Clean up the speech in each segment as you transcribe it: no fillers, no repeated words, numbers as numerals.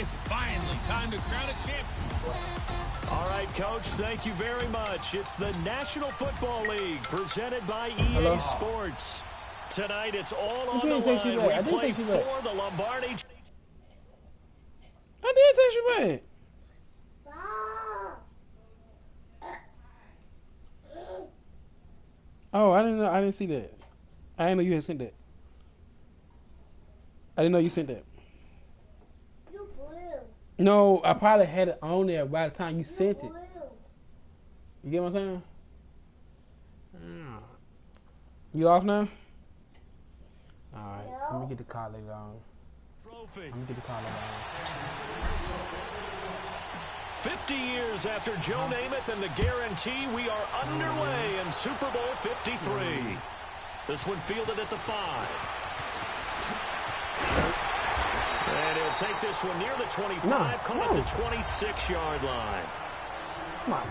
It's finally time to crown a champion. All right, Coach, thank you very much. It's the National Football League presented by EA Sports. Tonight, it's all on the line. We play for the Lombardi. I did text you back. Oh, I didn't know. I didn't see that. I didn't know you had sent that. I didn't know you sent that. No, I probably had it on there by the time you sent it. You get what I'm saying? You off now? Alright, let me get the call later on. Let me get the call later on. 50 years after Joe Namath and the guarantee, we are underway in Super Bowl 53. This one fielded at the 5. And he'll take this one near the 25, come at the 26-yard line. Come on.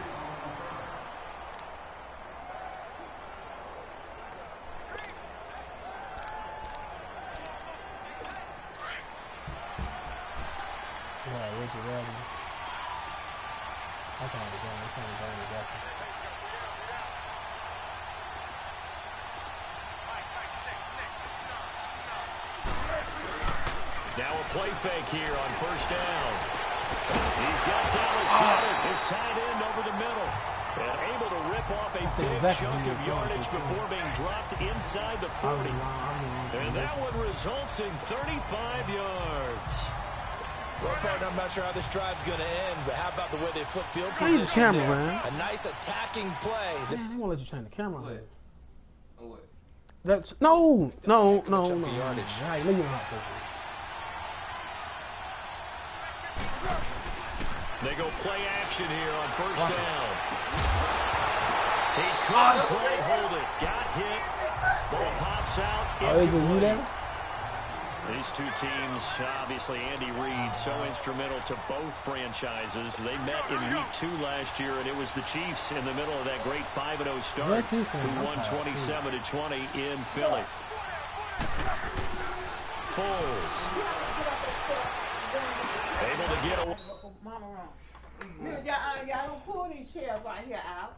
Now a play fake here on first down. He's got Dallas covered. His tight end over the middle. And able to rip off a big chunk of yardage before being dropped inside the 40. And that one results in 35 yards. Well, partner, I'm not sure how this drive's going to end, but how about the way they flip field position camera, there? man. A nice attacking play. Man, they won't let you turn the camera on. What? That's no. Yardage. Right, leave it out there. They go play action here on first down. He couldn't quite hold it. Got hit. Ball pops out. Is it you there? These two teams, obviously Andy Reid, so instrumental to both franchises. They met in week 2 last year, and it was the Chiefs in the middle of that great 5-0 start who won 27-20 in Philly. Foles. Able to get away. Mama wrong. Y'all don't pull these shells right here out.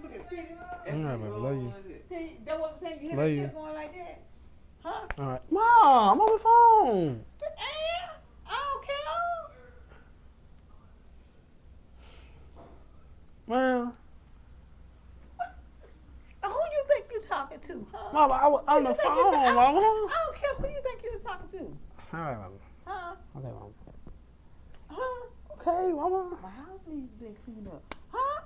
Look at, see? Love you. See, that's what I'm saying. You hear Love that you. shit going like that? Huh? All right, Mom, I'm on the phone. I don't care. Well, Who you think you talking to, huh? Mama, I was on the phone, Mama. I don't care who you think you was talking to. All right, Mama. Huh? Okay, Mama. Huh? Okay, Mama. My house needs to be cleaned up. Huh?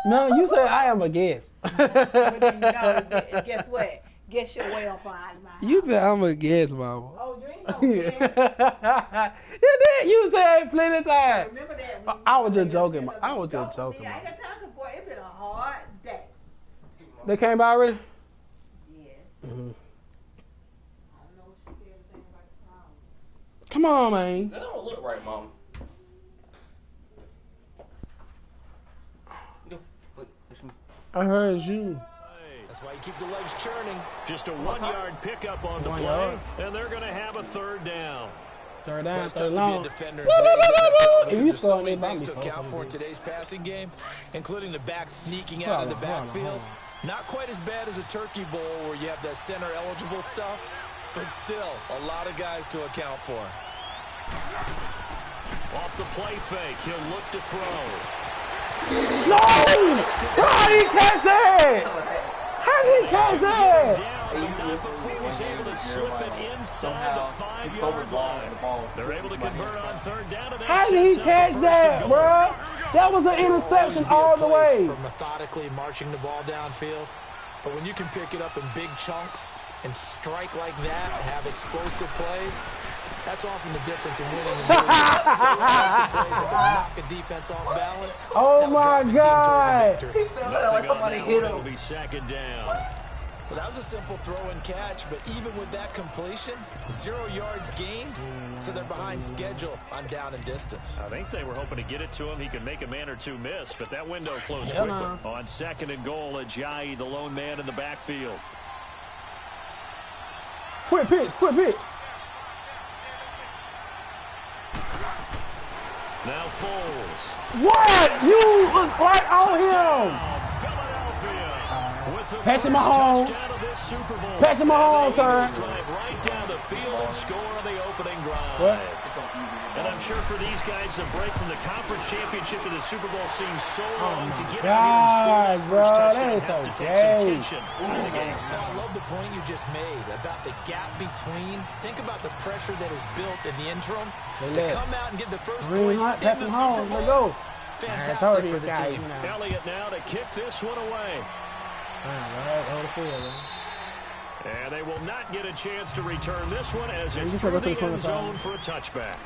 No, you said I am a guest. No, guess what? Get your way up out of my house. You said I'm a guest, Mama. Oh, you ain't no guest. You did. You said plenty of times. Remember that? I was just joking. I was just joking. I ain't got time for it. It's been a hard day. They came by already? Yes. Mm-hmm. I don't know if she said anything about the problem. Come on, man. That don't look right, Mom. I heard you. That's why you keep the legs churning. Just a 1-yard pickup on the play, and they're going to have a third down. Third down, It's third tough to be a long. defender in today's NFL because there's so many If things you to start account for in today's passing game, including the back sneaking out of the backfield. Not quite as bad as a turkey bowl where you have that center-eligible stuff, but still a lot of guys to account for. Off the play fake, he'll look to throw. No! How did he catch that? How did he catch that? Before he was able to slip it inside the 5-yard line. They're able to convert on third down. How did he catch that, bro? That was an interception all the way. For methodically marching the ball downfield. But when you can pick it up in big chunks and strike like that, have explosive plays, that's often the difference in winning and losing. Those types of plays that can knock a defense off balance. Oh my God! Nothing on that one. It'll be second down. Well, that was a simple throw and catch, but even with that completion, 0 yards gained, so they're behind schedule on down and distance. I think they were hoping to get it to him. He could make a man or two miss, but that window closed quickly. On second and goal, Ajayi, the lone man in the backfield. Quick pitch, quick pitch. Now Foles. What? You was right on him. Philadelphia with the Patrick first Mahomes. touchdown of this Super Bowl. Patrick Mahomes, And the Eagles son. drive right down the field and score on the opening drive. What? And I'm sure for these guys, the break from the conference championship to the Super Bowl seems so long to get out here and score that bro, first that touchdown is has so to take some gay. tension out of the game. I love the point you just made about the gap between. Think about the pressure that is built in the interim to come out and get the first points in the Super Let's Bowl. go. Fantastic for the guy, team. you know. Elliott now to kick this one away. And they will not get a chance to return this one as it's through the end zone for a touchback.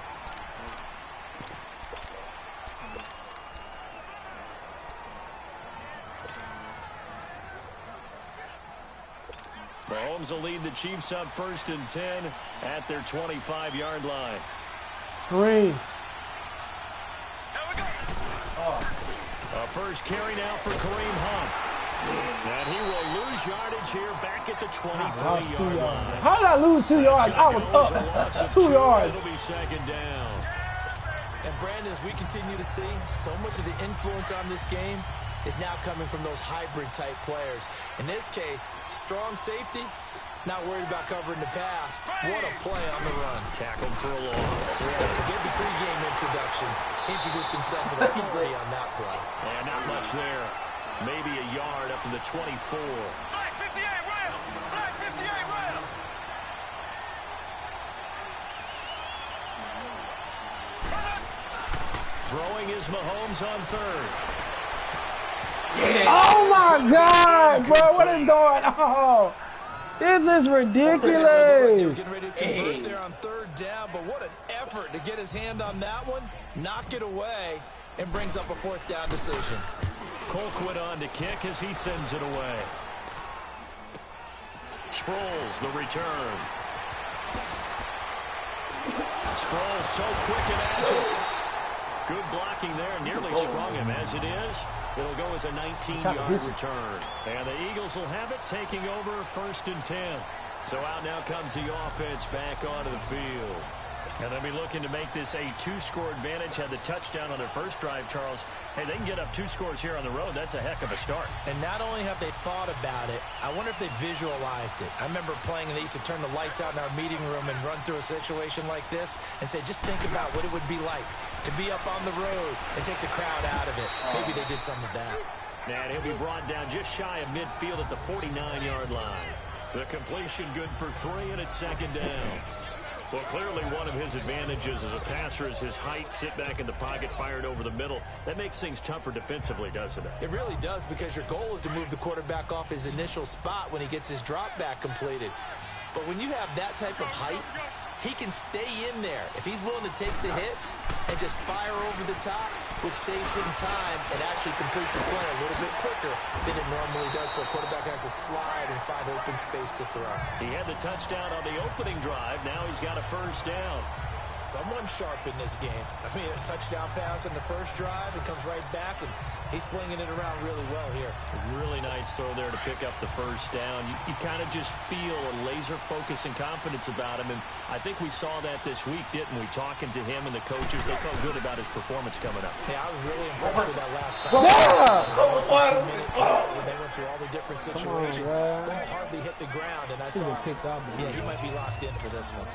Mahomes will lead the Chiefs up 1st and 10 at their 25-yard line. Green. A first carry now for Kareem Hunt. And he will lose yardage here back at the 23-yard line. How did I lose 2 yards? I was up 2 yards. It'll be 2nd down. And Brandon, as we continue to see, so much of the influence on this game is now coming from those hybrid-type players. In this case, strong safety, not worried about covering the pass. What a play on the run. Tackled for a loss. Yeah, forget the pregame introductions. Introduced himself with authority on that play. And not much there. Maybe a yard up to the 24. Black 58 rail! Black 58 rail! Throwing is Mahomes on 3rd. Oh my God, bro! What is going on? This is ridiculous. They were getting ready to convert there on 3rd down, but what an effort to get his hand on that one, knock it away, and brings up a 4th down decision. Colquitt on to kick as he sends it away. Sproles, the return. Sproles so quick and agile. Good blocking there, nearly sprung him. As it is, it'll go as a 19-yard return. And the Eagles will have it, taking over 1st and 10. So out now comes the offense back onto the field. And they'll be looking to make this a 2-score advantage. Had the touchdown on their first drive, Charles. Hey, they can get up 2 scores here on the road. That's a heck of a start. And not only have they thought about it, I wonder if they visualized it. I remember playing, and they used to turn the lights out in our meeting room and run through a situation like this and say, just think about what it would be like to be up on the road and take the crowd out of it. Maybe they did some of that. And he'll be brought down just shy of midfield at the 49-yard line. The completion good for 3, and it's 2nd down. Well, clearly one of his advantages as a passer is his height, sit back in the pocket, fired over the middle. That makes things tougher defensively, doesn't it? It really does, because your goal is to move the quarterback off his initial spot when he gets his drop back completed. But when you have that type of height, he can stay in there if he's willing to take the hits and just fire over the top, which saves him time and actually completes a play a little bit quicker than it normally does, so a quarterback has to slide and find open space to throw. He had the touchdown on the opening drive. Now he's got a 1st down. Someone sharp in this game. I mean, a touchdown pass on the first drive and comes right back, and he's flinging it around really well here. Really nice throw there to pick up the 1st down. You kind of just feel a laser focus and confidence about him, and I think we saw that this week, didn't we? Talking to him and the coaches, they felt good about his performance coming up. Yeah, I was really impressed with that last practice. When they went through all the different situations, ball hardly hit the ground, and I thought, yeah, he might be locked in for this one.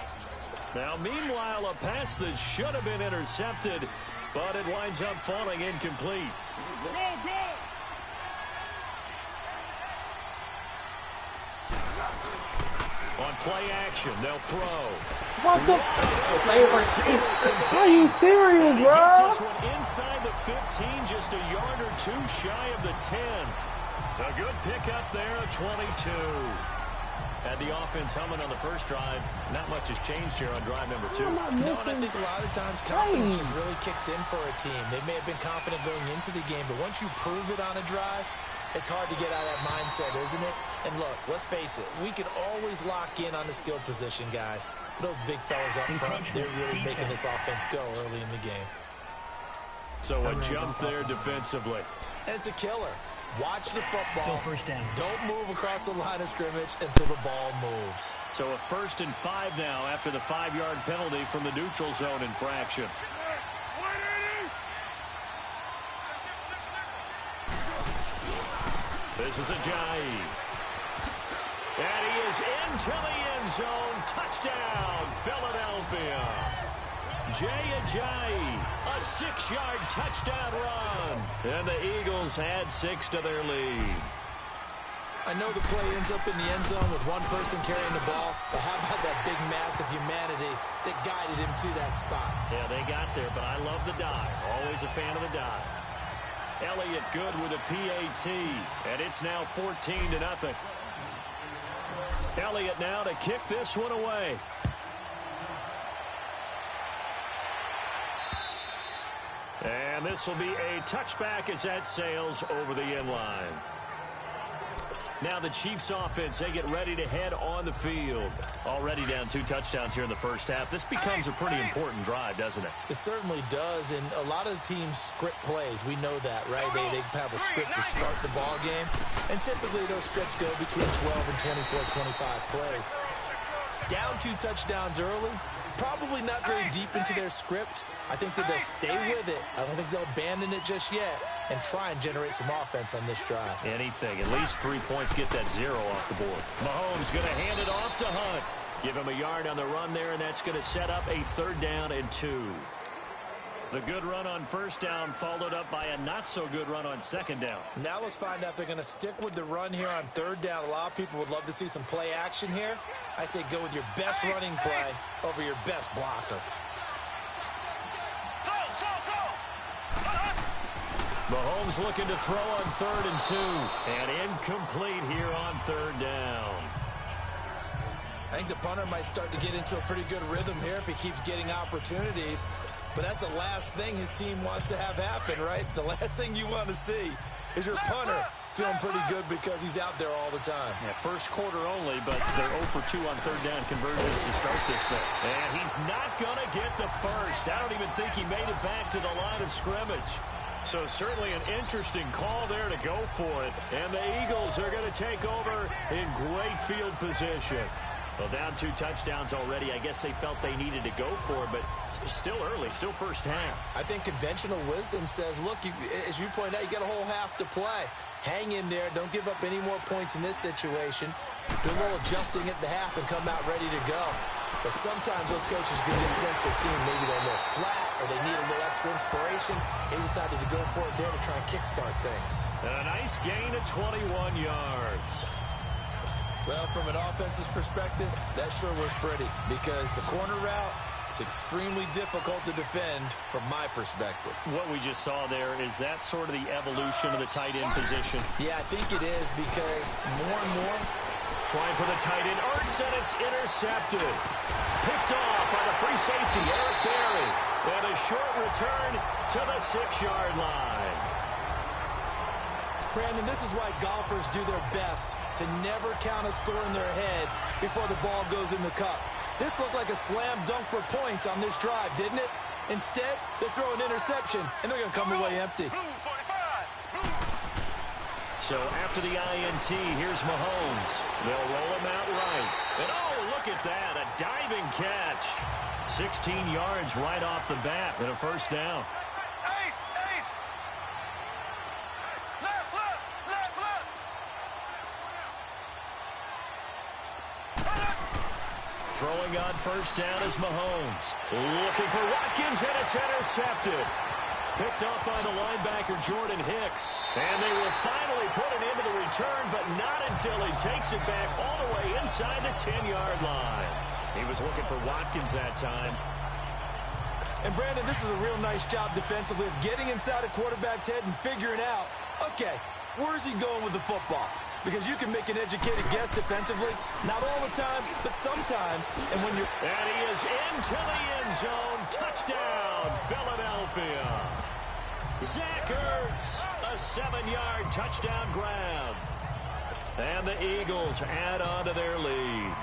Now, meanwhile, a pass that should have been intercepted, but it winds up falling incomplete. On play action, they'll throw. What the? Are you serious, bro? Gets this one inside the 15, just a yard or 2 shy of the 10. A good pickup there, a 22. Had the offense humming on the first drive. Not much has changed here on drive number 2. No, and I think a lot of times confidence just really kicks in for a team. They may have been confident going into the game, but once you prove it on a drive, it's hard to get out of that mindset, isn't it? And look, let's face it, we can always lock in on the skill position, guys. But those big fellas up front, they're really making this offense go early in the game. So a jump there defensively. And it's a killer. Watch the football. Still 1st down. Don't move across the line of scrimmage until the ball moves. So a 1st and 5 now after the 5-yard penalty from the neutral zone infraction. This is Ajayi. And he is into the end zone. Touchdown, Philadelphia. Jay Ajayi, a 6-yard touchdown run. And the Eagles add 6 to their lead. I know the play ends up in the end zone with one person carrying the ball, but how about that big mass of humanity that guided him to that spot? Yeah, they got there, but I love the dive. Always a fan of the dive. Elliott good with a PAT, and it's now 14-0. Elliott now to kick this one away. And this will be a touchback as that sails over the end line. Now the Chiefs offense, they get ready to head on the field. Already down 2 touchdowns here in the first half. This becomes a pretty important drive, doesn't it? It certainly does, and a lot of the teams script plays. We know that, right? They have a script to start the ball game, and typically those scripts go between 12 and 24, 25 plays. Down 2 touchdowns early, probably not very deep into their script. I think that they'll stay with it. I don't think they'll abandon it just yet and try and generate some offense on this drive. Anything. At least 3 points, get that 0 off the board. Mahomes going to hand it off to Hunt. Give him a yard on the run there, and that's going to set up a 3rd down and 2. The good run on 1st down followed up by a not-so-good run on 2nd down. Now let's find out if they're going to stick with the run here on 3rd down. A lot of people would love to see some play action here. I say go with your best running play over your best blocker. Mahomes looking to throw on 3rd and 2. And incomplete here on 3rd down. I think the punter might start to get into a pretty good rhythm here if he keeps getting opportunities. But that's the last thing his team wants to have happen, right? The last thing you want to see is your punter feeling pretty good because he's out there all the time. Yeah, first quarter only, but they're 0 for 2 on 3rd down conversions to start this thing. And he's not going to get the first. I don't even think he made it back to the line of scrimmage. So certainly an interesting call there to go for it. And the Eagles are going to take over in great field position. Well, down 2 touchdowns already. I guess they felt they needed to go for it, but still early, still first half. I think conventional wisdom says, look, as you point out, you got a whole half to play. Hang in there. Don't give up any more points in this situation. Do a little adjusting at the half and come out ready to go. But sometimes those coaches can just sense their team. Maybe they're a little flat or they need a little extra inspiration. They decided to go for it there to try and kickstart things. And a nice gain of 21 yards. Well, from an offensive perspective, that sure was pretty because the corner route is extremely difficult to defend from my perspective. What we just saw there, is that sort of the evolution of the tight end position? Yeah, I think it is because more and more. Trying for the tight end, Ertz, and it's intercepted. Picked off by the free safety, Eric Berry. And a short return to the 6-yard line. Brandon, this is why golfers do their best to never count a score in their head before the ball goes in the cup. This looked like a slam dunk for points on this drive, didn't it? Instead, they throw an interception, and they're going to come away empty. So after the INT, here's Mahomes. They'll roll him out right. And oh, look at that, a diving catch. 16 yards right off the bat and a 1st down. Throwing on 1st down is Mahomes. Looking for Watkins, and it's intercepted. Picked up by the linebacker, Jordan Hicks. And they will finally put it into the return, but not until he takes it back all the way inside the 10-yard line. He was looking for Watkins that time. And, Brandon, this is a real nice job defensively of getting inside a quarterback's head and figuring out, okay, where's he going with the football? Because you can make an educated guess defensively. Not all the time, but sometimes. And when you're... And he is into the end zone. Touchdown, Philadelphia. Zach Ertz, a 7-yard touchdown grab. And the Eagles add on to their lead.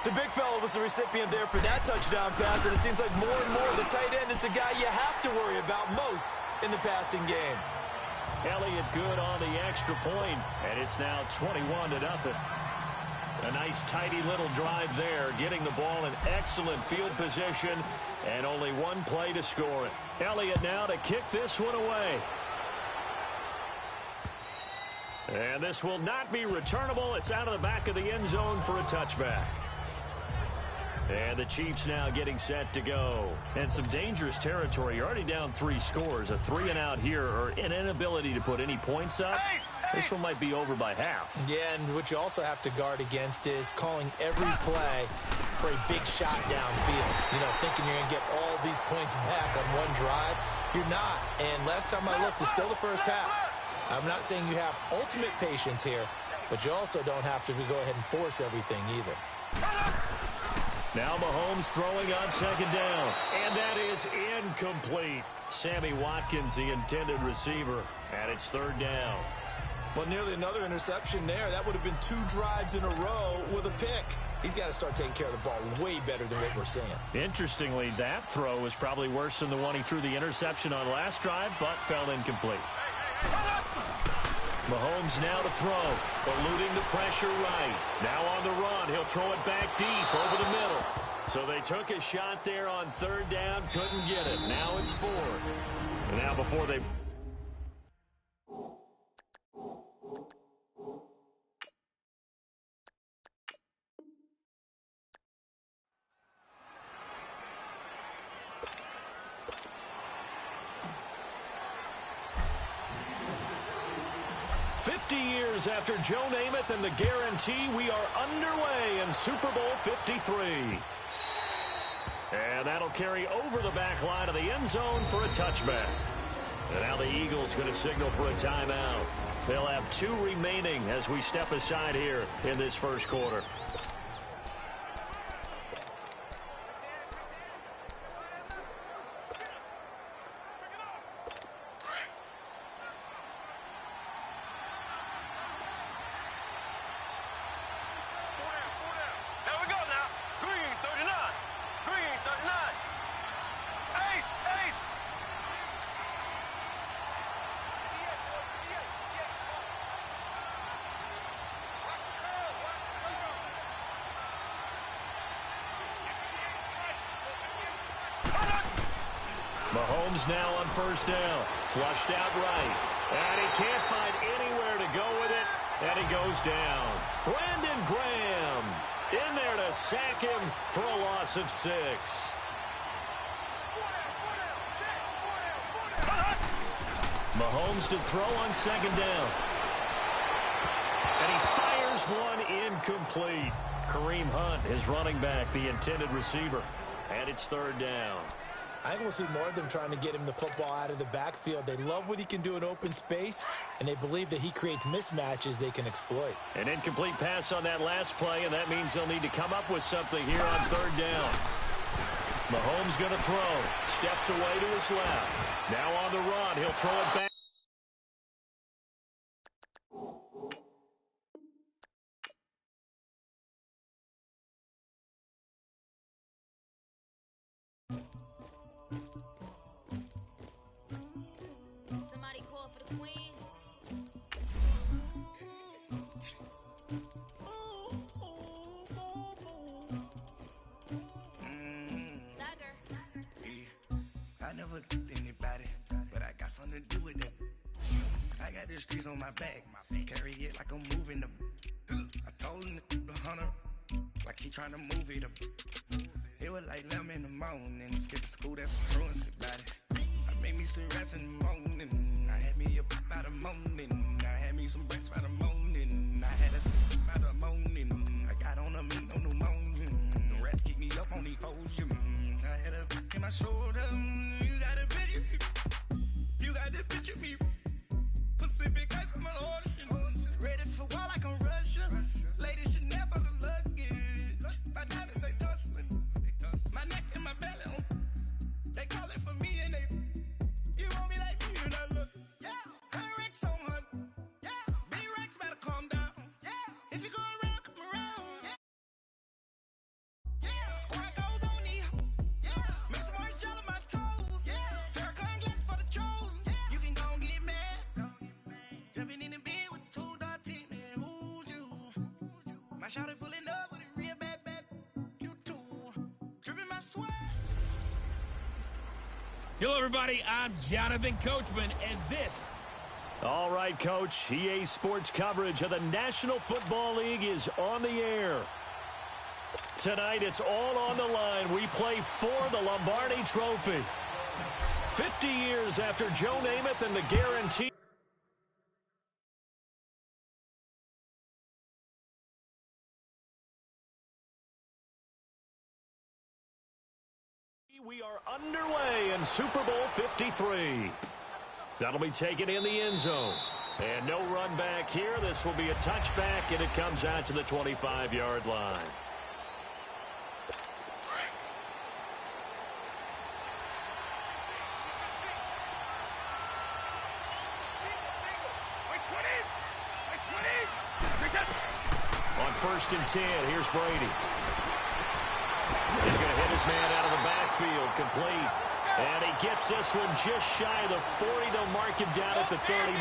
The big fella was the recipient there for that touchdown pass, and it seems like more and more the tight end is the guy you have to worry about most in the passing game. Elliott good on the extra point, and it's now 21-0. A nice, tidy little drive there, getting the ball in excellent field position, and only one play to score it. Elliott now to kick this one away. And this will not be returnable. It's out of the back of the end zone for a touchback. And the Chiefs now getting set to go. And some dangerous territory. You're already down 3 scores. A 3-and-out here, or an inability to put any points up. This one might be over by half. Yeah, and what you also have to guard against is calling every play for a big shot downfield. You know, thinking you're going to get all these points back on one drive. You're not. And last time I looked, it's still the first half. I'm not saying you have ultimate patience here, but you also don't have to go ahead and force everything either. Now Mahomes throwing on 2nd down. And that is incomplete. Sammy Watkins, the intended receiver. And it's 3rd down. Well, nearly another interception there. That would have been 2 drives in a row with a pick. He's got to start taking care of the ball way better than what we're seeing. Interestingly, that throw was probably worse than the one he threw the interception on last drive, but fell incomplete. Mahomes now to throw, eluding the pressure right. Now on the run, he'll throw it back deep over the middle. So they took a shot there on 3rd down, couldn't get it. Now it's 4th. And now before they... years after Joe Namath and the guarantee, we are underway in Super Bowl 53. And that'll carry over the back line of the end zone for a touchback. And now the Eagles going to signal for a timeout. They'll have 2 remaining as we step aside here in this first quarter. Mahomes now on 1st down. Flushed out right. And he can't find anywhere to go with it. And he goes down. Brandon Graham in there to sack him for a loss of 6. Mahomes to throw on 2nd down. And he fires one incomplete. Kareem Hunt, his running back, the intended receiver. And it's 3rd down. I think we'll see more of them trying to get him the football out of the backfield. They love what he can do in open space, and they believe that he creates mismatches they can exploit. An incomplete pass on that last play, and that means they'll need to come up with something here on 3rd down. Mahomes going to throw. Steps away to his left. Now on the run. He'll throw it back. The streets on my back, carry it like I'm moving the. I told him the hunter, like he trying to move it up. It was like 11 in the morning, skip the school, that's some truancy about it. I made me some rats in the morning, I had me a pop out of morning, I had me some breaks by the morning, I had a system by the morning, I got on a meat on the morning, the rats keep me up on the podium, I had a in my shoulder, you got a picture, you got the picture me. Pacific ice, I'm an ocean. Ready for war like I'm Russia. Ladies should never the luggage. My diamonds, they tussling. My neck and my belly. They calling for me and they. You want me like me and I look. Yeah. Rex on her. Yeah. Big Rex better calm down. Yeah. If you go around, come around. Yeah. Yeah. Squad goes on me. Yeah. Make some orange gel on my toes. Yeah. Farrakhan glass for the chosen. Yeah. You can go and get mad. Jumping in the bed with 2 dark teeth, man, who's you? My shawty pulling up with a real bad, you too. Dripping my sweat. Hello, everybody. I'm Jonathan Coachman, and this All right, Coach. EA Sports coverage of the National Football League is on the air. Tonight, it's all on the line. We play for the Lombardi Trophy. 50 years after Joe Namath and the guarantee. We are underway in Super Bowl 53. That'll be taken in the end zone. And no run back here. This will be a touchback, and it comes out to the 25-yard line. On 1st and 10, here's Brady. He's going to hit his man out of the backfield, complete. And he gets this one just shy of the 40. They'll mark him down at the 39.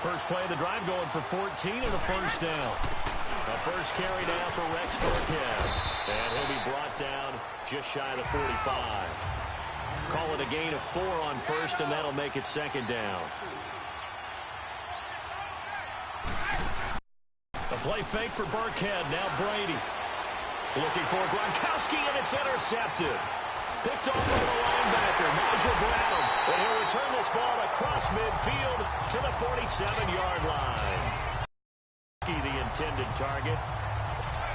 First play of the drive going for 14 and a first down. A first carry down for Rex Burkhead. And he'll be brought down just shy of the 45. Call it a gain of 4 on first, and that'll make it second down. The play fake for Burkhead. Now Brady. Looking for Gronkowski, and it's intercepted. Picked off by the linebacker, Nigel Bradham. And he'll return this ball across midfield to the 47-yard line. The intended target.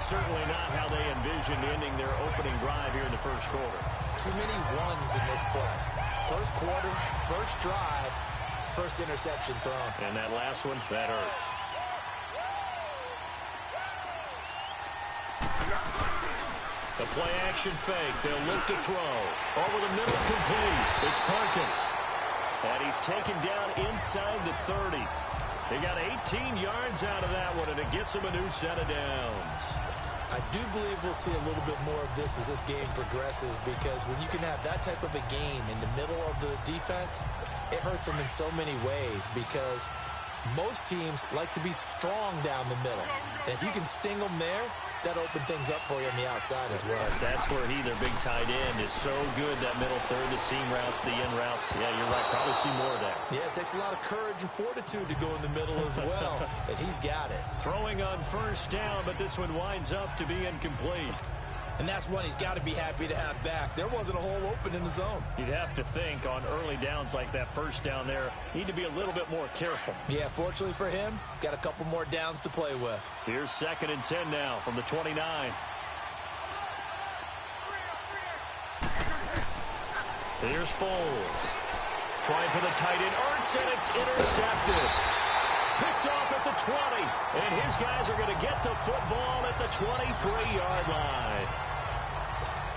Certainly not how they envisioned ending their opening drive here in the first quarter. Too many ones in this play. First quarter, first drive, first interception thrown. And that last one, that hurts. The play-action fake. They'll look to throw. Over the middle, complete. It's Perkins. And he's taken down inside the 30. They got 18 yards out of that one, and it gets him a new set of downs. I do believe we'll see a little bit more of this as this game progresses, because when you can have that type of a game in the middle of the defense, it hurts them in so many ways, because most teams like to be strong down the middle. And if you can sting them there, that open things up for you on the outside as well. That's where their big tight end, is so good, that middle third, the seam routes, the in routes. Yeah, you're right. Probably see more of that. Yeah, it takes a lot of courage and fortitude to go in the middle as well, and he's got it. Throwing on first down, but this one winds up to be incomplete. And that's one he's got to be happy to have back. There wasn't a hole open in the zone. You'd have to think on early downs like that first down there, need to be a little bit more careful. Yeah, fortunately for him, got a couple more downs to play with. Here's 2nd and 10 now from the 29. Here's Foles. Trying for the tight end, Ertz, and it's intercepted. Picked off at the 20, and his guys are going to get the football at the 23-yard line.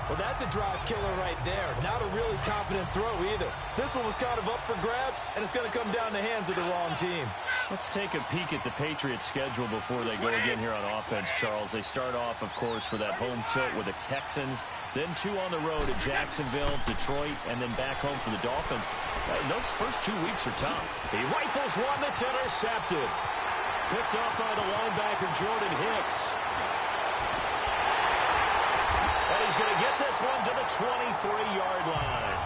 Well, that's a drive killer right there. Not a really confident throw either. This one was kind of up for grabs, and it's going to come down the hands of the wrong team. Let's take a peek at the Patriots' schedule before they go again here on offense, Charles. They start off, of course, with that home tilt with the Texans, then 2 on the road at Jacksonville, Detroit, and then back home for the Dolphins. Those first 2 weeks are tough. He rifles one that's intercepted. Picked up by the linebacker, Jordan Hicks. And he's going to get this one to the 23-yard line.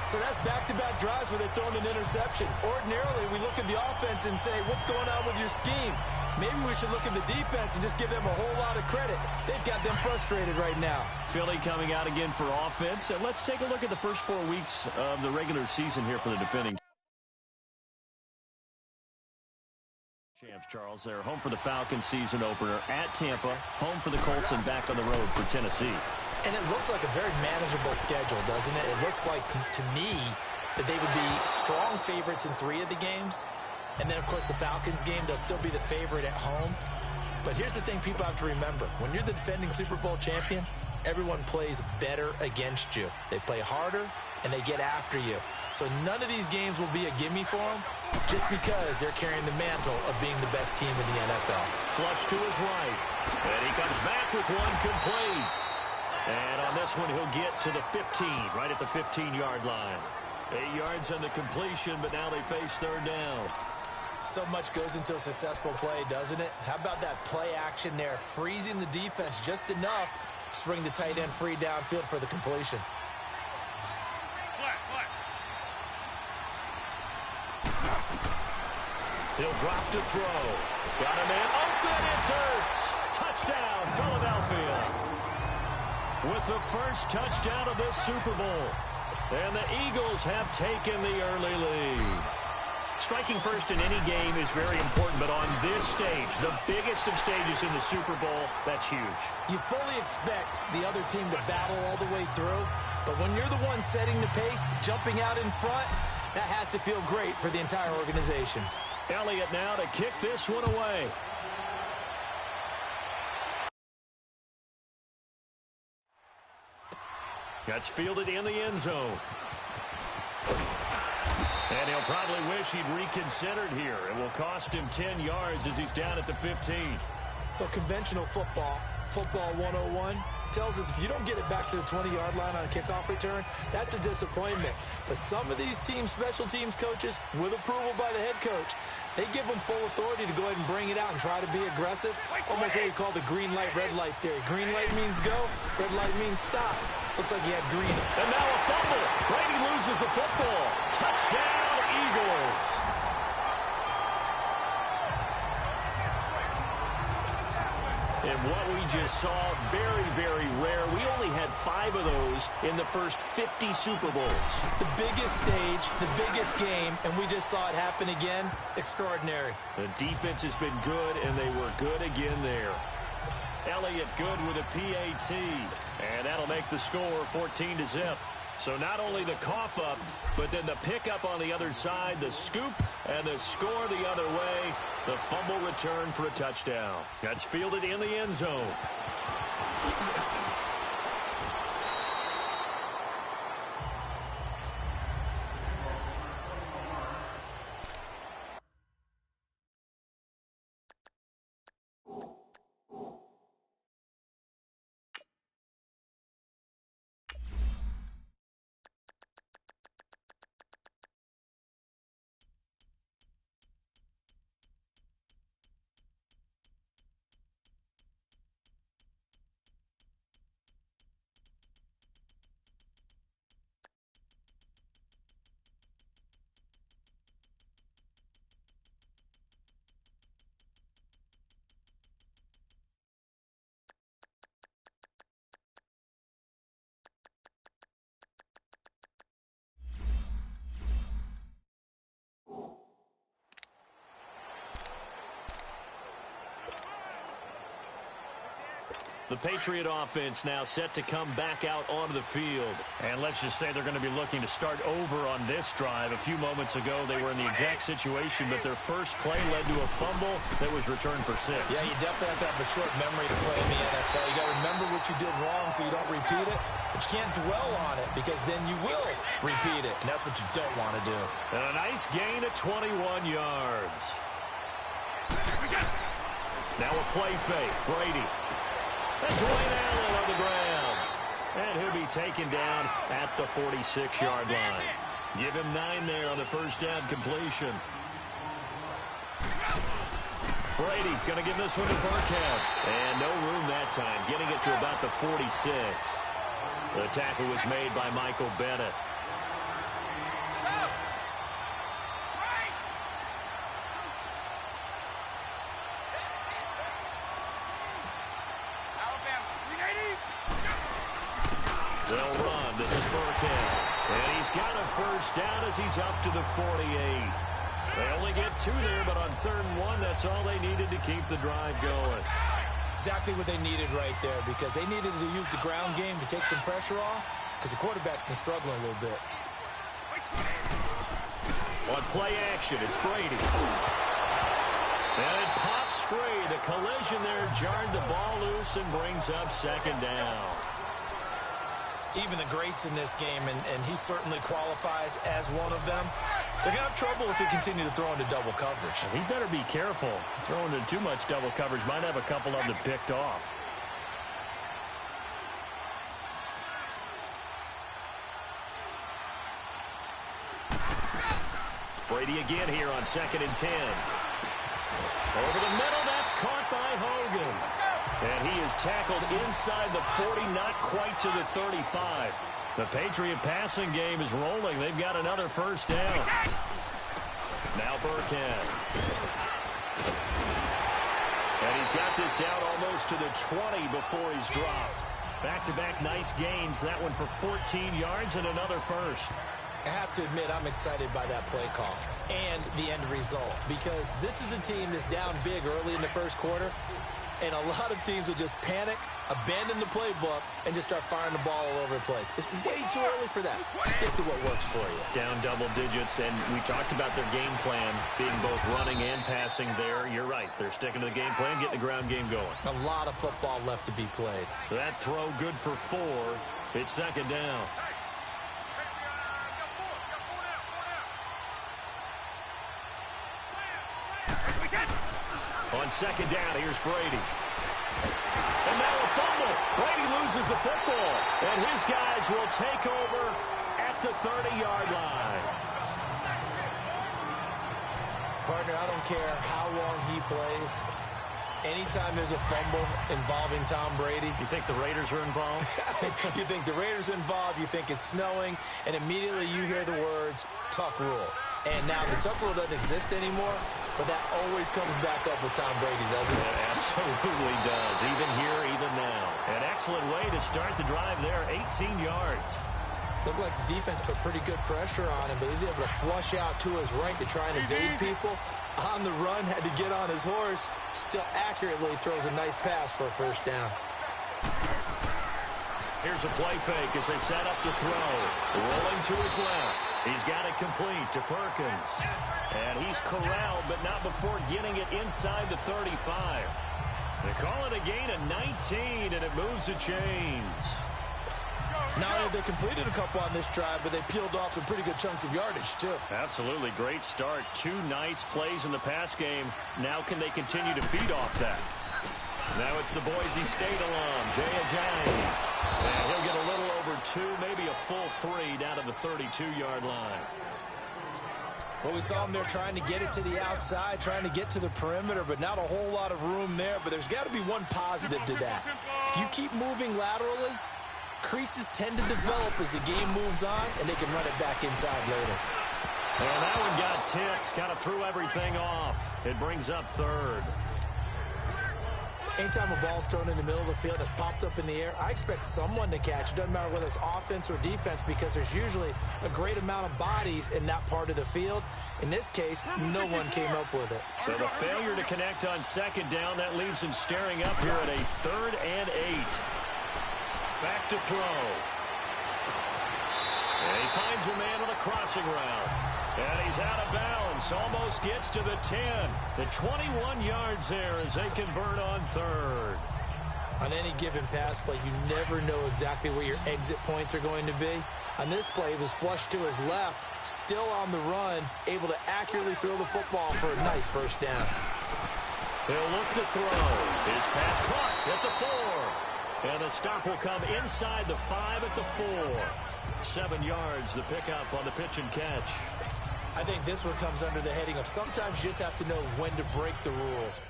So that's back-to-back drives where they're throwing an interception. Ordinarily, we look at the offense and say, what's going on with your scheme? Maybe we should look at the defense and just give them a whole lot of credit. They've got them frustrated right now. Philly coming out again for offense. And let's take a look at the first 4 weeks of the regular season here for the defending champs, Charles. They're home for the Falcons season opener at Tampa, home for the Colts, and back on the road for Tennessee. And it looks like a very manageable schedule, doesn't it? It looks like, to me, that they would be strong favorites in 3 of the games. And then, of course, the Falcons game, they'll still be the favorite at home. But here's the thing people have to remember. When you're the defending Super Bowl champion, everyone plays better against you. They play harder, and they get after you. So none of these games will be a gimme for them just because they're carrying the mantle of being the best team in the NFL. Flush to his right. And he comes back with one complete. And on this one, he'll get to the 15, right at the 15-yard line. 8 yards on the completion, but now they face 3rd down. So much goes into a successful play, doesn't it? How about that play action there, freezing the defense just enough to bring the tight end free downfield for the completion. Flat. He'll drop to throw. Got a man open. It's Ertz. Touchdown, Philadelphia. With the first touchdown of this Super Bowl. And the Eagles have taken the early lead. Striking first in any game is very important, but on this stage, the biggest of stages in the Super Bowl, that's huge. You fully expect the other team to battle all the way through, but when you're the one setting the pace, jumping out in front, that has to feel great for the entire organization. Elliott now to kick this one away. That's fielded in the end zone. And he'll probably wish he'd reconsidered here. It will cost him 10 yards as he's down at the 15. But conventional football 101, tells us if you don't get it back to the 20-yard line on a kickoff return, that's a disappointment. But some of these special teams coaches, with approval by the head coach, they give them full authority to go ahead and bring it out and try to be aggressive. Almost what we call the green light, red light theory. Green light means go, red light means stop. Looks like he had green. And now a fumble. Brady loses the football. Touchdown, Eagles. And what we just saw, very, very rare. We only had 5 of those in the first 50 Super Bowls. The biggest stage, the biggest game, and we just saw it happen again. Extraordinary. The defense has been good, and they were good again there. Elliott good with a PAT, and that'll make the score 14-0. So not only the cough up, but then the pickup on the other side, the scoop, and the score the other way. The fumble return for a touchdown. That's fielded in the end zone. The Patriot offense now set to come back out onto the field. And let's just say they're going to be looking to start over on this drive. A few moments ago, they were in the exact situation, but their first play led to a fumble that was returned for 6. Yeah, you definitely have to have a short memory to play in the NFL. You got to remember what you did wrong so you don't repeat it. But you can't dwell on it because then you will repeat it, and that's what you don't want to do. And a nice gain at 21 yards. Now a play fake. Brady. And Dwayne Allen on the ground. And he'll be taken down at the 46-yard line. Give him 9 there on the first down completion. Brady going to give this one to Burkhead. And no room that time, getting it to about the 46. The tackle was made by Michael Bennett. They'll run. This is Burkhead. And he's got a first down as he's up to the 48. They only get 2 there, but on 3rd and 1, that's all they needed to keep the drive going. Exactly what they needed right there, because they needed to use the ground game to take some pressure off, because the quarterback's been struggling a little bit. On play action, it's Brady. And it pops free. The collision there jarred the ball loose and brings up 2nd down. Even the greats in this game, and he certainly qualifies as one of them, they're going to have trouble if they continue to throw into double coverage. He better be careful. Throwing into too much double coverage might have a couple of them picked off. Brady again here on 2nd and 10. Over the middle, that's caught by Hogan. And he is tackled inside the 40, not quite to the 35. The Patriot passing game is rolling. They've got another first down. Now Burkhead. And he's got this down almost to the 20 before he's dropped. Back-to-back nice gains. That one for 14 yards and another first. I have to admit, I'm excited by that play call and the end result, because this is a team that's down big early in the first quarter, and a lot of teams will just panic, abandon the playbook, and just start firing the ball all over the place. It's way too early for that. Stick to what works for you. Down double digits, and we talked about their game plan being both running and passing there. You're right. They're sticking to the game plan, getting the ground game going. A lot of football left to be played. That throw good for 4. It's second down. On second down, here's Brady. And now a fumble. Brady loses the football, and his guys will take over at the 30-yard line. Partner, I don't care how long he plays. Anytime there's a fumble involving Tom Brady. You think the Raiders are involved? You think the Raiders are involved, you think it's snowing, and immediately you hear the words, tuck rule. And now the tuck rule doesn't exist anymore, but that always comes back up with Tom Brady, doesn't it? It absolutely does, even here, even now. An excellent way to start the drive there, 18 yards. Looked like the defense put pretty good pressure on him, but he's able to flush out to his right to try and evade people. On the run, had to get on his horse. Still accurately throws a nice pass for a first down. Here's a play fake as they set up to throw. Rolling to his left. He's got it complete to Perkins. And he's corralled, but not before getting it inside the 35. They call it a gain of 19, and it moves the chains. Not only they completed a couple on this drive, but they peeled off some pretty good chunks of yardage, too. Absolutely. Great start. 2 nice plays in the pass game. Now can they continue to feed off that? Now it's the Boise State alum, Jay Ajayi. And he'll get a little over 2, maybe a full 3 down to the 32-yard line. Well, we saw him there trying to get it to the outside, trying to get to the perimeter, but not a whole lot of room there. But there's got to be one positive to that. If you keep moving laterally, creases tend to develop as the game moves on, and they can run it back inside later. And that one got tipped, kind of threw everything off. It brings up 3rd. Anytime a ball's thrown in the middle of the field that's popped up in the air, I expect someone to catch. It doesn't matter whether it's offense or defense, because there's usually a great amount of bodies in that part of the field. In this case, no one came up with it. So the failure to connect on second down, that leaves him staring up here at a 3rd and 8. Back to throw. And he finds a man on a crossing route. And he's out of bounds. Almost gets to the 10. The 21 yards there as they convert on 3rd. On any given pass play, you never know exactly where your exit points are going to be. On this play, he was flushed to his left, still on the run, able to accurately throw the football for a nice first down. He'll look to throw. His pass caught at the 4. And the stop will come inside the 5 at the 4. 7 yards, the pickup on the pitch and catch. I think this one comes under the heading of sometimes you just have to know when to break the rules.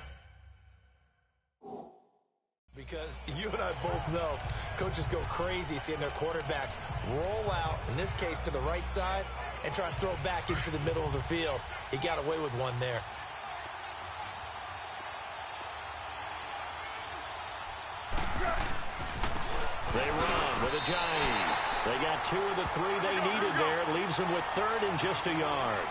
Because you and I both know coaches go crazy seeing their quarterbacks roll out, in this case to the right side, and try and throw it back into the middle of the field. He got away with one there. They run with Ajayi. They got 2 of the 3 they needed there. It leaves them with 3rd and just a yard.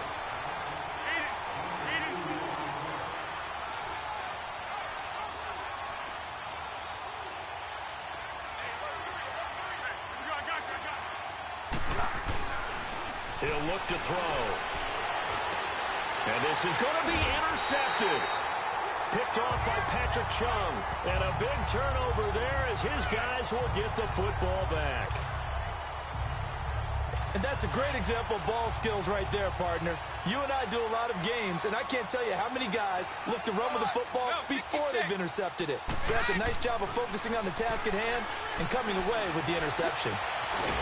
He'll look to throw. And this is going to be intercepted. Picked off by Patrick Chung. And a big turnover there as his guys will get the football back. And that's a great example of ball skills right there, partner. You and I do a lot of games, and I can't tell you how many guys look to run with the football before they've intercepted it. So that's a nice job of focusing on the task at hand and coming away with the interception.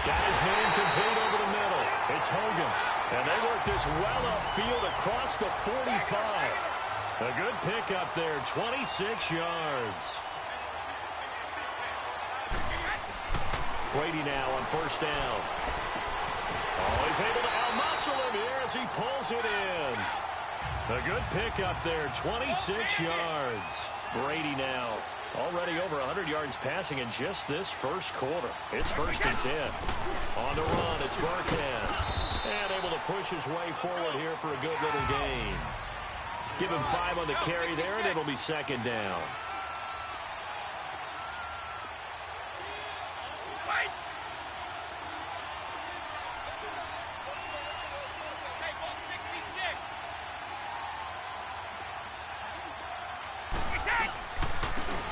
Got his man complete over the middle. It's Hogan. And they work this well upfield across the 45. A good pickup there, 26 yards. Brady now on first down. Oh, he's able to out-muscle him here as he pulls it in. A good pickup there, 26 yards. Brady now already over 100 yards passing in just this first quarter. It's 1st and 10. On the run, it's Burkhead. And able to push his way forward here for a good little gain. Give him 5 on the carry there, and it'll be 2nd down.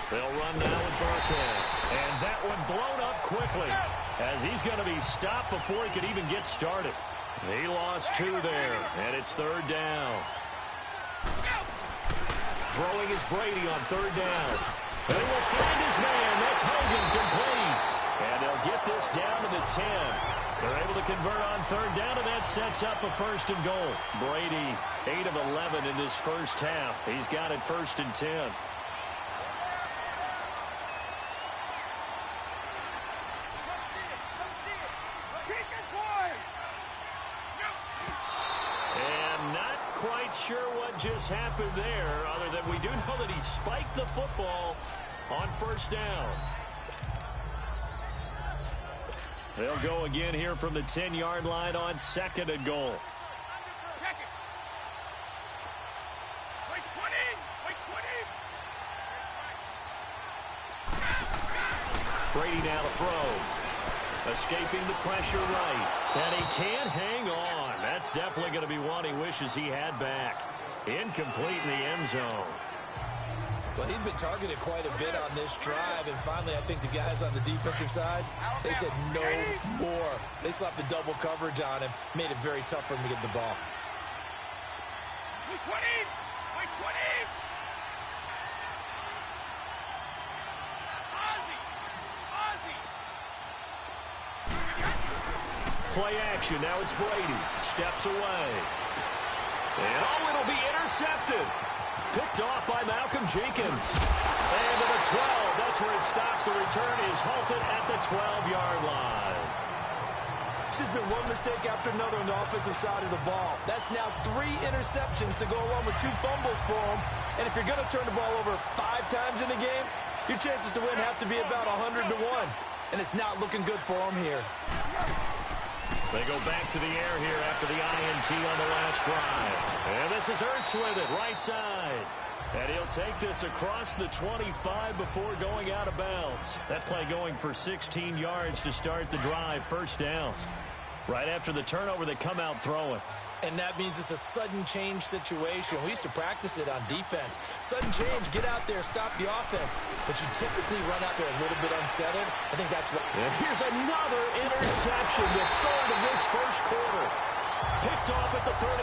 They'll run now with Burkhead. And that one blown up quickly as he's going to be stopped before he could even get started. He lost 2 there, and it's 3rd down. Throwing is Brady on 3rd down. They will find his man. That's Hogan complete. And they'll get this down to the 10. They're able to convert on 3rd down, and that sets up a 1st and goal. Brady, 8 of 11 in this first half. He's got it 1st and 10. Sure what just happened there, other than we do know that he spiked the football on 1st down. They'll go again here from the 10-yard line on 2nd and goal. Brady now to throw. Escaping the pressure right. And he can't hang on. That's definitely going to be one he wishes he had back. Incomplete in the end zone. Well, he'd been targeted quite a bit on this drive, and finally I think the guys on the defensive side, they said no more. They slapped the double coverage on him, made it very tough for him to get the ball. Play action. Now it's Brady. Steps away. And it'll be intercepted. Picked off by Malcolm Jenkins. And to the 12. That's where it stops. The return is halted at the 12-yard line. It's just been one mistake after another on the offensive side of the ball. That's now 3 interceptions to go along with 2 fumbles for him. And if you're going to turn the ball over 5 times in the game, your chances to win have to be about 100 to 1. And it's not looking good for him here. They go back to the air here after the INT on the last drive. And this is Ertz with it, right side. And he'll take this across the 25 before going out of bounds. That play going for 16 yards to start the drive, 1st down. Right after the turnover, they come out throwing. And that means it's a sudden change situation. We used to practice it on defense. Sudden change, get out there, stop the offense. But you typically run out there a little bit unsettled. I think that's what... And here's another interception, the 3rd of this first quarter. Picked off at the 38,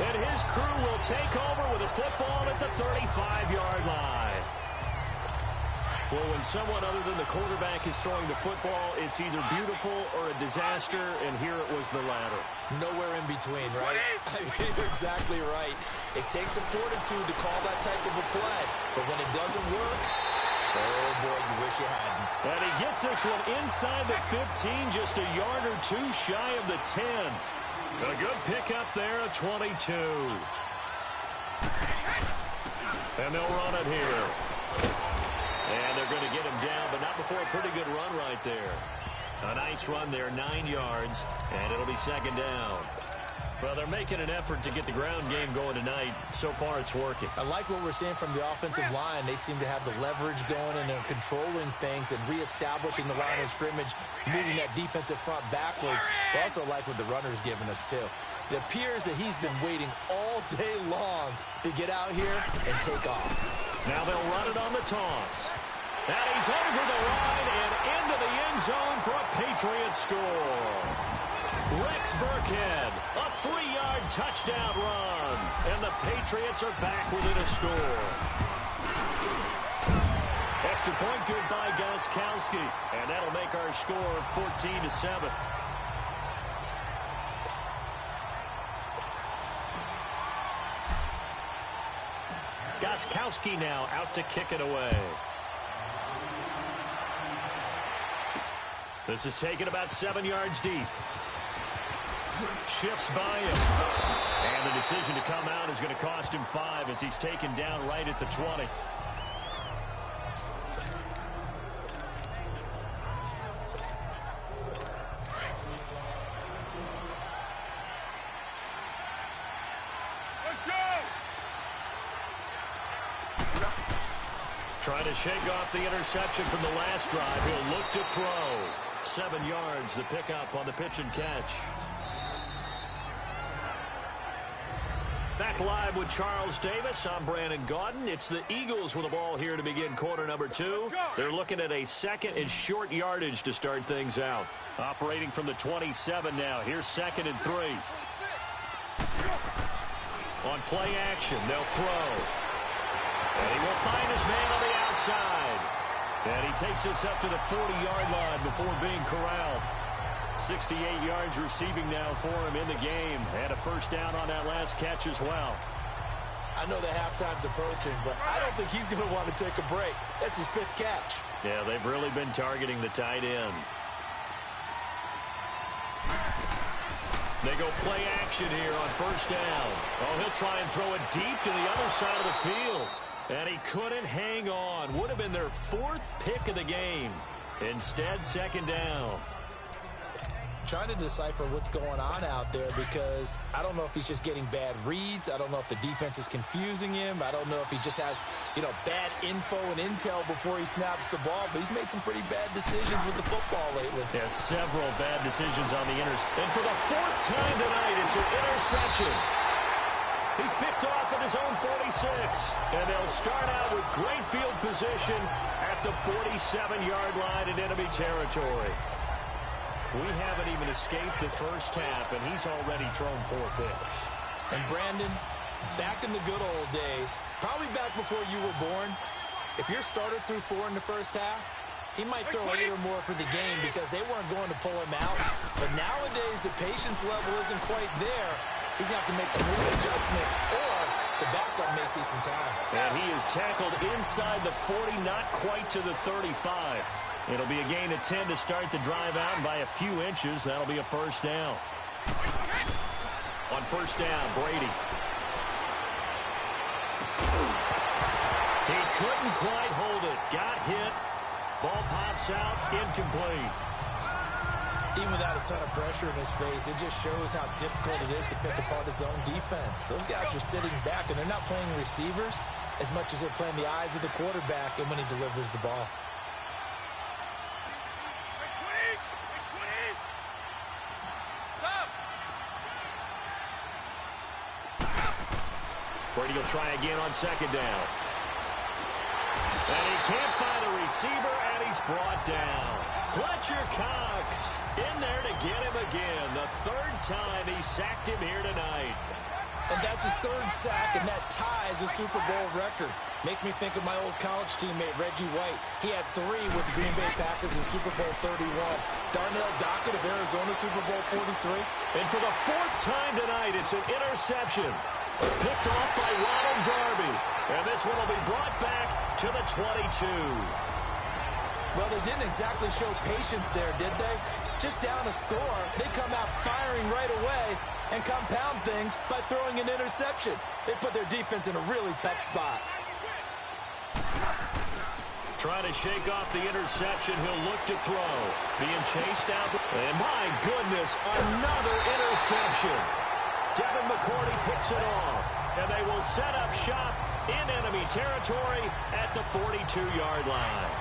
and his crew will take over with a football at the 35-yard line. Well, when someone other than the quarterback is throwing the football, it's either beautiful or a disaster, and here it was the latter. Nowhere in between, right? I mean, you're exactly right. It takes some fortitude to call that type of a play, but when it doesn't work, oh boy, you wish you hadn't. And he gets this one inside the 15, just a yard or 2 shy of the 10. A good pickup there, a 22. And they'll run it here. And they're going to get him down, but not before a pretty good run right there. A nice run there, 9 yards, and it'll be 2nd down. Well, they're making an effort to get the ground game going tonight. So far, it's working. I like what we're seeing from the offensive line. They seem to have the leverage going, and they're controlling things and reestablishing the line of scrimmage, moving that defensive front backwards. I also like what the runner's giving us, too. It appears that he's been waiting all day long to get out here and take off. Now they'll run it on the toss. And he's over the line and into the end zone for a Patriot score. Rex Burkhead, a 3-yard touchdown run. And the Patriots are back within a score. Extra point good by Gostkowski. And that'll make our score 14-7. Gostkowski now out to kick it away. This is taken about 7 yards deep. Shifts by him. And the decision to come out is going to cost him 5 as he's taken down right at the 20. Trying to shake off the interception from the last drive. He'll look to throw. 7 yards, the pickup on the pitch and catch. Back live with Charles Davis. I'm Brandon Gaudin. It's the Eagles with the ball here to begin quarter number 2. They're looking at a second and short yardage to start things out. Operating from the 27 now. Here's 2nd and 3. On play action, they'll throw. And he will find his man on the outside. And he takes this up to the 40-yard line before being corralled. 68 yards receiving now for him in the game. And a first down on that last catch as well. I know the halftime's approaching, but I don't think he's going to want to take a break. That's his 5th catch. Yeah, they've really been targeting the tight end. They go play action here on first down. Oh, he'll try and throw it deep to the other side of the field. And he couldn't hang on. Would have been their 4th pick of the game. Instead, 2nd down. Trying to decipher what's going on out there because I don't know if he's just getting bad reads. I don't know if the defense is confusing him. I don't know if he just has, bad info and intel before he snaps the ball. But he's made some pretty bad decisions with the football lately. Yeah, several bad decisions on the And for the 4th time tonight, it's an interception. He's picked off at his own 46. And they'll start out with great field position at the 47-yard line in enemy territory. We haven't even escaped the first half, and he's already thrown 4 picks. And Brandon, back in the good old days, probably back before you were born, if your starter threw 4 in the first half, he might throw 8 or more for the game because they weren't going to pull him out. But nowadays, the patience level isn't quite there. He's going to have to make some move adjustments, or the backup may see some time. And he is tackled inside the 40, not quite to the 35. It'll be a gain of 10 to start the drive out by a few inches. That'll be a first down. On first down, Brady. He couldn't quite hold it. Got hit. Ball pops out. Incomplete. Even without a ton of pressure in his face, it just shows how difficult it is to pick apart his own defense. Those guys are sitting back, and they're not playing receivers as much as they're playing the eyes of the quarterback and when he delivers the ball. Brady will try again on 2nd down. And he can't find a receiver, and he's brought down. Fletcher Cox in there to get him again. The 3rd time he sacked him here tonight. And that's his 3rd sack, and that ties a Super Bowl record. Makes me think of my old college teammate, Reggie White. He had 3 with the Green Bay Packers in Super Bowl 31. Darnell Dockett of Arizona, Super Bowl 43. And for the 4th time tonight, it's an interception. Picked off by Ronald Darby. And this one will be brought back to the 22. Well, they didn't exactly show patience there, did they? Just down a score, they come out firing right away and compound things by throwing an interception. They put their defense in a really tough spot. Trying to shake off the interception. He'll look to throw. Being chased out. And my goodness, another interception. Devin McCourty picks it off. And they will set up shop in enemy territory at the 42-yard line.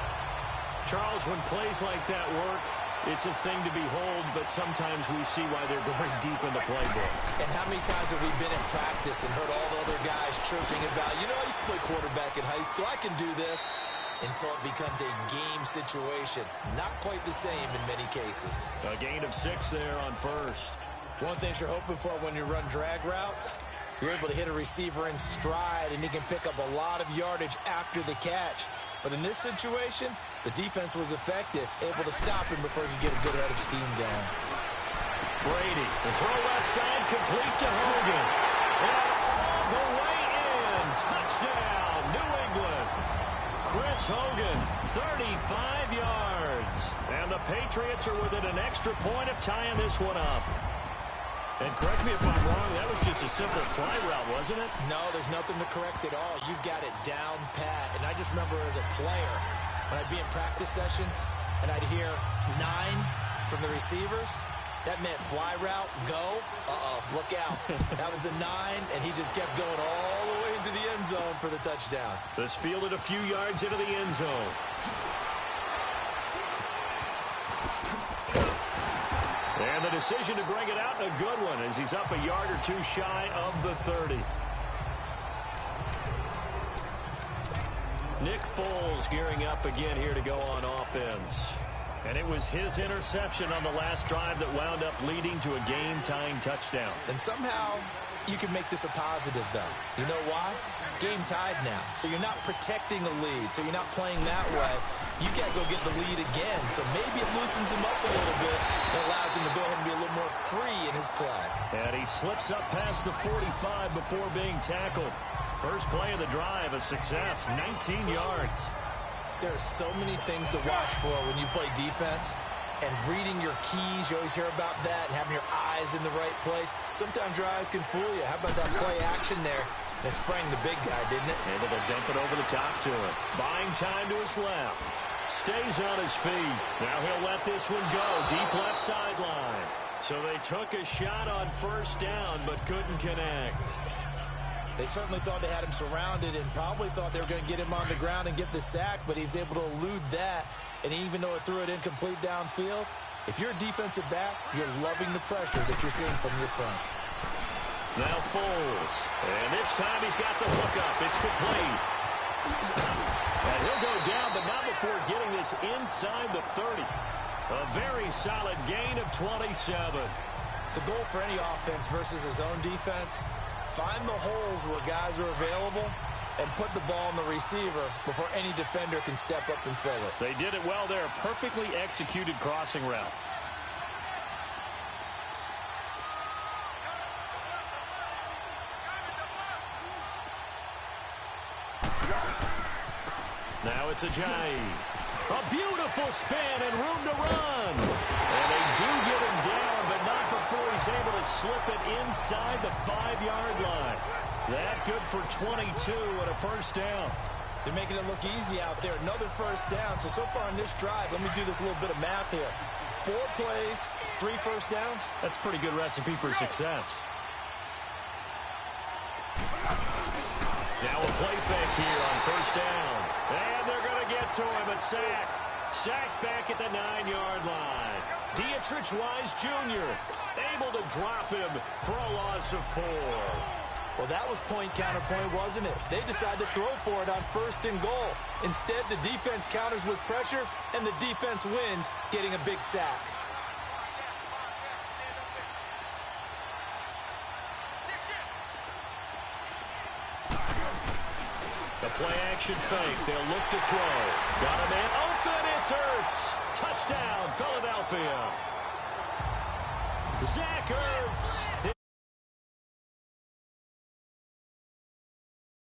Charles, when plays like that work, it's a thing to behold, but sometimes we see why they're going deep in the playbook. And how many times have we been in practice and heard all the other guys chirping about, I used to play quarterback in high school, I can do this, until it becomes a game situation. Not quite the same in many cases. A gain of 6 there on first. One thing you're hoping for when you run drag routes, you're able to hit a receiver in stride, and he can pick up a lot of yardage after the catch. But in this situation, the defense was effective, able to stop him before he could get a good head of steam going. Brady, the throw left side, complete to Hogan. And all the way in. Touchdown, New England. Chris Hogan, 35 yards. And the Patriots are within an extra point of tying this one up. And correct me if I'm wrong, that was just a simple fly route, wasn't it? No, there's nothing to correct at all. You've got it down pat. And I just remember as a player, when I'd be in practice sessions and I'd hear 9 from the receivers, that meant fly route, go, look out. That was the 9, and he just kept going all the way into the end zone for the touchdown. This fielded a few yards into the end zone. And the decision to bring it out, a good one, as he's up a yard or two shy of the 30. Nick Foles gearing up again here to go on offense. And it was his interception on the last drive that wound up leading to a game-tying touchdown. And somehow you can make this a positive, though. You know why? Game tied now. So you're not protecting a lead. So you're not playing that way. You got to go get the lead again. So maybe it loosens him up a little bit and allows him to go ahead and be a little more free in his play. And he slips up past the 45 before being tackled. First play of the drive, a success, 19 yards. There are so many things to watch for when you play defense. And reading your keys, you always hear about that, and having your eyes in the right place. Sometimes your eyes can fool you. How about that play action there? And it sprang the big guy, didn't it? Able to dump it over the top to him. Buying time to his left. Stays on his feet. Now he'll let this one go. Deep left sideline. So they took a shot on first down, but couldn't connect. They certainly thought they had him surrounded and probably thought they were going to get him on the ground and get the sack, but he was able to elude that. And even though it threw it incomplete downfield, if you're a defensive back, you're loving the pressure that you're seeing from your front. Now Foles. And this time he's got the hook up. It's complete. And he'll go down, but not before getting this inside the 30. A very solid gain of 27. The goal for any offense versus his own defense, find the holes where guys are available and put the ball in the receiver before any defender can step up and fill it. They did it well there. Perfectly executed crossing route. Now it's Ajayi. A beautiful spin and room to run. And they do get him down, but not before he's able to slip it inside the 5-yard line. That good for 22 and a first down. They're making it look easy out there. Another first down. So far in this drive, let me do this little bit of math here. 4 plays, 3 first downs. That's a pretty good recipe for success. Now a play fake here on first down. And they're going to get to him, a sack. Sack back at the 9-yard line. Dietrich Wise Jr. able to drop him for a loss of 4. Well, that was point counterpoint, wasn't it? They decided to throw for it on first and goal. Instead, the defense counters with pressure, and the defense wins, getting a big sack. The play-action fake. They'll look to throw. Got a man open. It's Ertz. Touchdown, Philadelphia. Zach Ertz